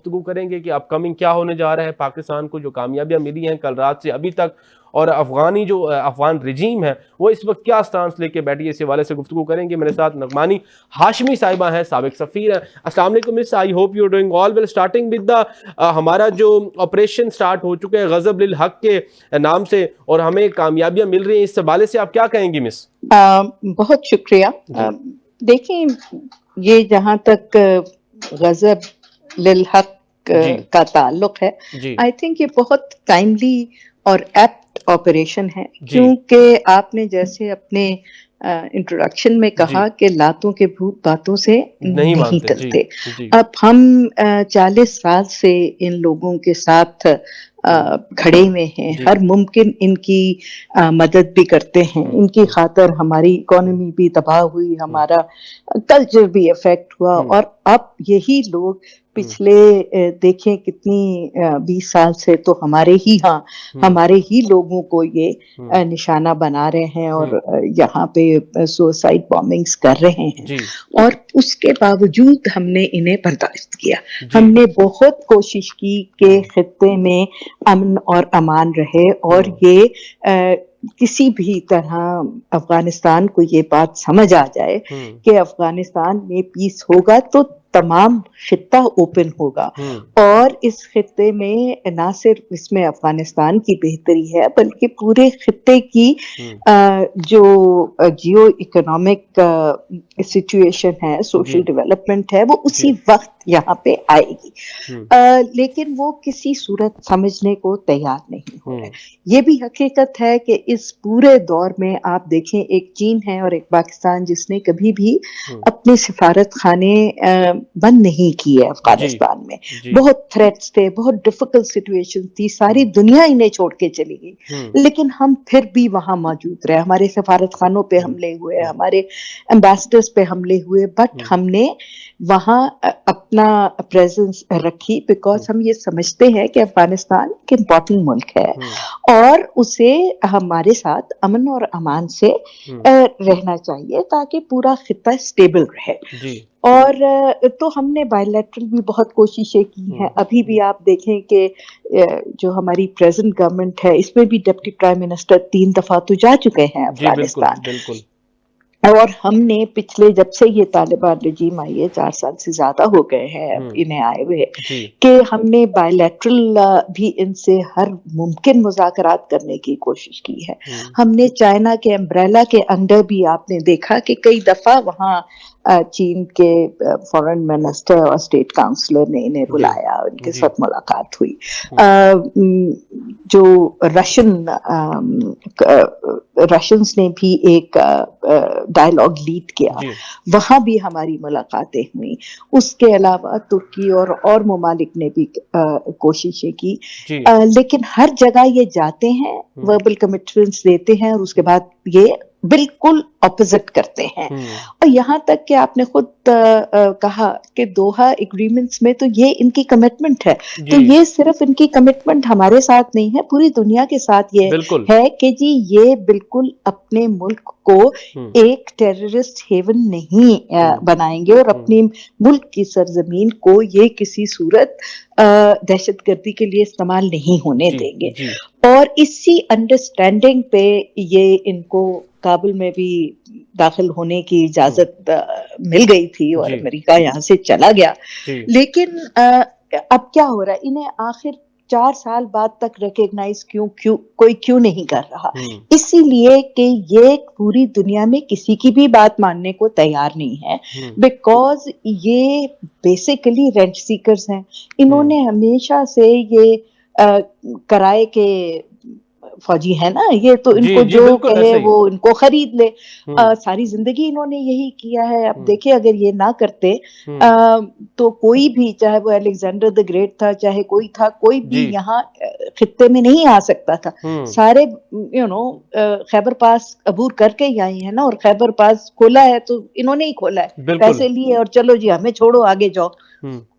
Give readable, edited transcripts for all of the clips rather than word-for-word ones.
گفتگو کریں گے کہ اپ کمنگ کیا ہونے جا رہا ہے پاکستان کو, جو کامیابیاں ملی ہیں کل رات سے ابھی تک, اور افغان رجیم ہے وہ اس وقت کیا سٹانس لے کے بیٹھی ہے, اس حوالے سے گفتگو کریں گے. میرے ساتھ نعمانی ہاشمی صاحبہ ہیں, سابق سفیر ہیں. السلام علیکم miss, I hope you doing all well. Starting with the, ہمارا جو آپریشن سٹارٹ ہو چکے ہیں غضب للحق کے نام سے, اور ہمیں کامیابیاں مل رہی ہیں, اس حوالے سے آپ کیا کہیں گی مس؟ بہت شکریہ. دیکھیں, یہ جہاں تک غضب للحق کا تعلق ہے, آئی تھنک یہ بہت ٹائملی اور ایپٹ آپریشن ہے, کیونکہ آپ نے جیسے اپنے انٹروڈکشن میں کہا کہ لاتوں کے بھوت باتوں سے نہیں ٹلتے. اب ہم 40 سال سے ان لوگوں کے ساتھ کھڑے ہوئے ہیں, ہر ممکن ان کی مدد بھی کرتے ہیں, ان کی خاطر ہماری اکانومی بھی تباہ ہوئی, ہمارا کلچر بھی افیکٹ ہوا, اور اب یہی لوگ پچھلے دیکھیں کتنی 20 سال سے تو ہمارے ہی لوگوں کو یہ نشانہ بنا رہے ہیں, اور یہاں پہ سوسائڈ بامبنگز کر رہے ہیں, اور اس کے باوجود ہم نے انہیں برداشت کیا. ہم نے بہت کوشش کی کہ خطے میں امن اور امان رہے, اور یہ کسی بھی طرح افغانستان کو یہ بات سمجھ آ جائے کہ افغانستان میں پیس ہوگا تو تمام خطہ اوپن ہوگا, اور اس خطے میں نہ صرف اس میں افغانستان کی بہتری ہے بلکہ پورے خطے کی جو جیو اکنامک سچویشن ہے, سوشل ڈیولپمنٹ ہے, وہ اسی وقت یہاں پہ آئے گی. لیکن وہ کسی صورت سمجھنے کو تیار نہیں ہو رہے. یہ بھی حقیقت ہے کہ اس پورے دور میں آپ دیکھیں, ایک چین ہے اور ایک پاکستان جس نے کبھی بھی اپنے سفارت خانے بند نہیں کیے افغانستان میں. بہت تھریٹس تھے, بہت ڈیفیکلٹ سچویشن تھی, ساری دنیا انہیں چھوڑ کے چلی گئی, لیکن ہم پھر بھی وہاں موجود رہے. ہمارے سفارت خانوں پہ حملے ہوئے, ہمارے ایمبیسڈرز پہ حملے ہوئے, بٹ ہم نے وہاں اپنا پریزنس رکھی, بیکاز ہم یہ سمجھتے ہیں کہ افغانستان ایک امپورٹنٹ ملک ہے, اور اسے ہمارے ساتھ امن اور امان سے رہنا چاہیے تاکہ پورا خطہ اسٹیبل رہے. اور تو ہم نے بائی لیٹرل بھی بہت کوششیں کی ہیں. ابھی بھی آپ دیکھیں کہ جو ہماری پریزنٹ گورنمنٹ ہے, اس میں بھی ڈپٹی پرائم منسٹر 3 دفعہ تو جا چکے ہیں افغانستان, اور ہم نے پچھلے جب سے یہ طالبان رجیم آئی ہے, 4 سال سے زیادہ ہو گئے ہیں انہیں آئے ہوئے, کہ ہم نے بائی لیٹرل بھی ان سے ہر ممکن مذاکرات کرنے کی کوشش کی ہے. ہم نے چائنا کے امبریلا کے انڈر بھی آپ نے دیکھا کہ کئی دفعہ وہاں چین کے فورن منسٹر اور اسٹیٹ کاؤنسلر نے انہیں بلایا, ان کے ساتھ ملاقات ہوئی. جو رشینز نے بھی ایک ڈائلاگ لیڈ کیا, وہاں بھی ہماری ملاقاتیں ہوئیں. اس کے علاوہ ترکی اور ممالک نے بھی کوششیں کی, لیکن ہر جگہ یہ جاتے ہیں, وربل کمٹمنٹس دیتے ہیں, اور اس کے بعد یہ بالکل اپوزٹ کرتے ہیں. اور یہاں تک کہ آپ نے خود کہا کہ دوحہ ایگریمنٹس میں تو یہ ان کی کمٹمنٹ ہے, تو یہ صرف ان کی کمٹمنٹ ہمارے ساتھ نہیں ہے, پوری دنیا کے ساتھ یہ ہے کہ جی یہ بالکل اپنے ملک کو ایک ٹیررسٹ ہیون نہیں بنائیں گے, اور اپنی ملک کی سرزمین کو یہ کسی صورت دہشت گردی کے لیے استعمال نہیں ہونے دیں گے. اور اسی انڈرسٹینڈنگ پہ یہ ان کو کابل میں بھی داخل ہونے کی اجازت مل گئی تھی, اور امریکہ یہاں سے چلا گیا. لیکن اب کیا ہو رہا ہے, انہیں آخر 4 سال بعد تک ریکگنائز کیوں نہیں کر رہا؟ اسی لیے کہ یہ پوری دنیا میں کسی کی بھی بات ماننے کو تیار نہیں ہے, بیکاز یہ بیسیکلی رینٹ سیکرز ہیں. انہوں نے ہمیشہ سے یہ کرائے کے فوجی ہے نا, یہ تو ان کو جو کہے وہ ان کو خرید لے. ساری زندگی انہوں نے یہی کیا ہے. اب دیکھیں اگر یہ نہ کرتے تو کوئی بھی, چاہے وہ الیگزینڈر دی گریٹ تھا, چاہے کوئی تھا, کوئی بھی یہاں خطے میں نہیں آ سکتا تھا. سارے خیبر پاس عبور کر کے ہی آئے ہیں نا, اور خیبر پاس کھولا ہے تو انہوں نے ہی کھولا ہے, پیسے لیے اور چلو جی ہمیں چھوڑو آگے جاؤ.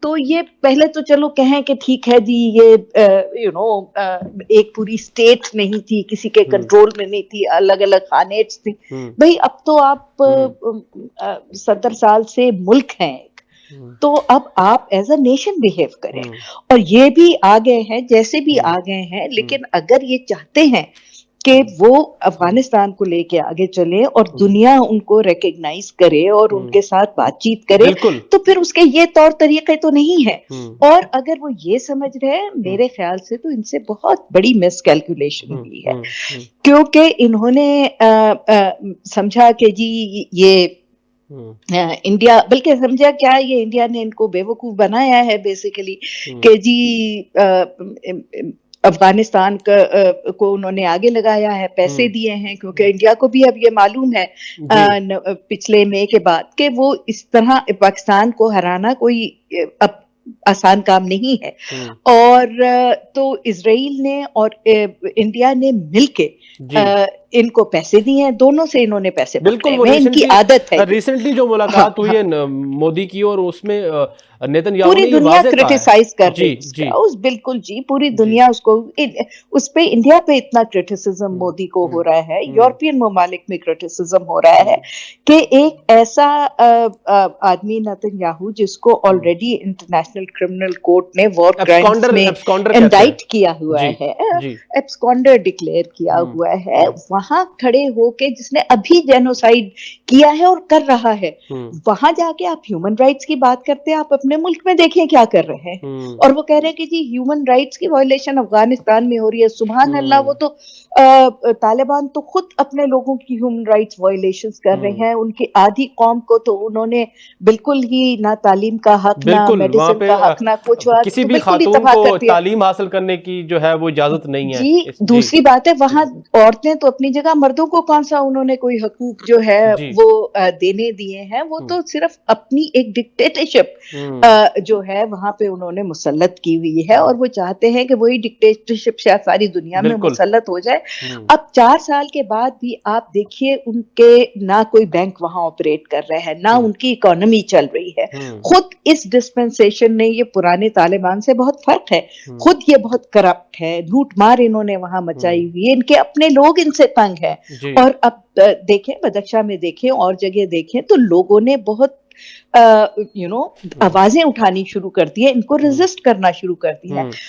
تو یہ پہلے تو چلو کہیں کہ ٹھیک ہے جی, یہ ایک پوری اسٹیٹ نہیں تھی, کسی کے کنٹرول میں نہیں تھی, الگ الگ خانیٹس تھی. بھئی اب تو آپ 70 سال سے ملک ہیں, تو اب آپ ایز اے نیشن بہیو کریں. اور یہ بھی آ گئے ہیں جیسے بھی آ گئے ہیں, لیکن اگر یہ چاہتے ہیں کہ وہ افغانستان کو لے کے آگے چلے اور دنیا ان کو ریکگنائز کرے اور ان کے ساتھ بات چیت کرے, تو پھر اس کے یہ طور طریقے تو نہیں ہے. اور اگر وہ یہ سمجھ رہے ہیں, میرے خیال سے تو ان سے بہت بڑی مس کیلکولیشن ہوئی ہے, کیونکہ انہوں نے سمجھا کہ جی یہ انڈیا, بلکہ سمجھا کیا, یہ انڈیا نے ان کو بیوقوف بنایا ہے بیسیکلی, کہ جی افغانستان کو انہوں نے آگے لگایا ہے, پیسے دیے ہیں, کیونکہ انڈیا کو بھی اب یہ معلوم ہے پچھلے مئی کے بعد کہ وہ اس طرح پاکستان کو ہرانا کوئی اب آسان کام نہیں ہے. اور تو اسرائیل نے اور انڈیا نے مل کے ان کو پیسے دیے ہیں, دونوں سے انہوں نے پیسے پکڑے ہوئے, ان کی عادت ہے. ریسنٹلی جو ملاقات ہوئی ہے مودی کی, اور اس میں نیتن یاہو پوری نے یہ دنیا واضح کہا کرٹیسائز کر ہے, رہی ہے اس, بالکل جی, پوری دنیا اس کو, اس پہ انڈیا پہ اتنا کرٹیسزم مودی کو ہو رہا ہے, یورپین ممالک میں کرٹیسزم ہو رہا ہے کہ ایک ایسا آدمی نیتن یاہو جس کو آلریڈی انٹرنیشنل کرمنل کورٹ نے وار کرائمز میں انڈائٹ کیا ہوا ہے, ایبسکونڈر ڈکلیئر کیا ہوا ہے, وہاں کھڑے ہو کے جس نے ابھی جینوسائیڈ کیا ہے اور کر رہا ہے, وہاں جا کے آپ ہیومن رائٹس کی بات کرتے ہیں. آپ اپنے ملک میں دیکھیں کیا کر رہے ہیں, اور وہ کہہ رہے ہیں کہ جی ہیومن رائٹس کی وائلیشن افغانستان میں ہو رہی ہے. سبحان اللہ, وہ تو طالبان تو خود اپنے لوگوں کی ہیومن رائٹس وائلیشنز کر رہے ہیں. ان کی آدھی قوم کو تو انہوں نے بالکل ہی نہ تعلیم کا حق, نہ میڈیسن کا حق, نہ کچھ, کسی بھی خاتون کو تعلیم حاصل کرنے کی جو ہے وہ اجازت نہیں ہے. جی دوسری بات ہے, وہاں عورتیں تو اپنی جگہ, مردوں کو کون سا انہوں نے کوئی حقوق جو ہے وہ دینے دیے ہیں, وہ تو صرف اپنی ایک ڈکٹیٹرشپ جو ہے وہاں پہ انہوں نے مسلط کی ہوئی ہے, اور وہ چاہتے ہیں کہ وہی ڈکٹیٹرشپ شاید ساری دنیا میں مسلط ہو جائے. اب 4 سال کے بعد بھی آپ دیکھیے ان کے نہ کوئی بینک وہاں آپریٹ کر رہے ہیں, نہ ان کی اکانومی چل رہی ہے. خود اس ڈسپنسیشن نے, یہ پرانے طالبان سے بہت فرق ہے, خود یہ بہت کرپٹ ہے, لوٹ مار انہوں نے وہاں مچائی ہوئی ہے, ان کے اپنے لوگ ان سے تنگ ہیں. اور اب دیکھیں بدخشاں میں دیکھیں, اور جگہ دیکھیں, تو لوگوں نے بہت آوازیں اٹھانی شروع کر دی ہیں, ان کو ریزسٹ کرنا شروع کر دیا ہے.